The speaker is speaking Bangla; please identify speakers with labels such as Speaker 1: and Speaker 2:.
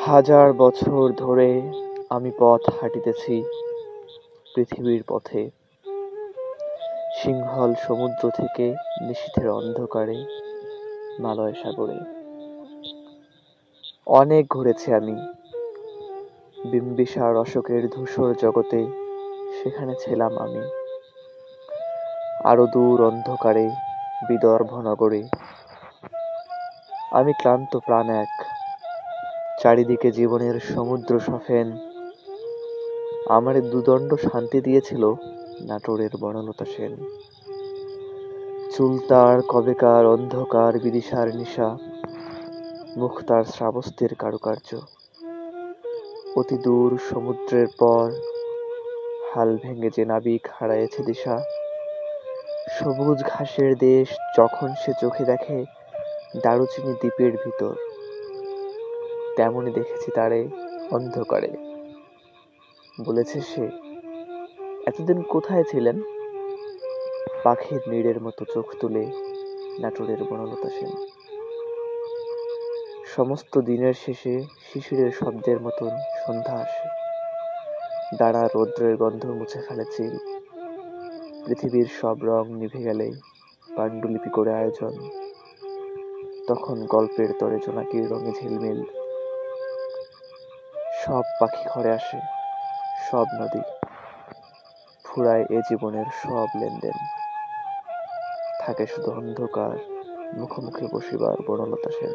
Speaker 1: হাজার বছর ধরে আমি পথ হাঁটিতেছি পৃথিবীর পথে, সিংহল সমুদ্র থেকে নিশীথের অন্ধকারে মালয় সাগরে। অনেক ঘুরেছি আমি, বিম্বিসার অশোকের ধূসর জগতে, সেখানে ছিলাম আমি। আরো দূর অন্ধকারে বিদর্ভ নগরে। আমি ক্লান্ত প্রাণ এক, চারিদিকে জীবনের সমুদ্র সফেন। আমারে দুদণ্ড শান্তি দিয়েছিল নাটোরের বনলতা সেন। চুল তার কবেকার অন্ধকার বিদিশার নিশা, মুখ তার শ্রাবস্তের কারুকার্য। অতি দূর সমুদ্রের পর হাল ভেঙে যে নাবিক হারায়েছে দিশা, সবুজ ঘাসের দেশ যখন সে চোখে দেখে দারুচিনি দ্বীপের ভিতর, তেমনি দেখেছি তারে অন্ধকারে। বলেছে সে, এতদিন কোথায় ছিলেন? পাখির নীড়ের মতো চোখ তুলে নাটোরের বনলতা সেন। সমস্ত দিনের শেষে শিশিরের শব্দের মতন সন্ধ্যা আসে, দাঁড়া রৌদ্রের গন্ধ মুছে ফেলে চিল। পৃথিবীর সব রং নিভে গেলে পাণ্ডুলিপি করে আয়োজন, তখন গল্পের তরে জোনাকির রঙে ঝিলমিল। সব পাখি ঘরে আসে, সব নদী ফুরায় এ জীবনের সব লেনদেন। থাকে শুধু অন্ধকার, মুখোমুখি বসিবার বনলতা সেন।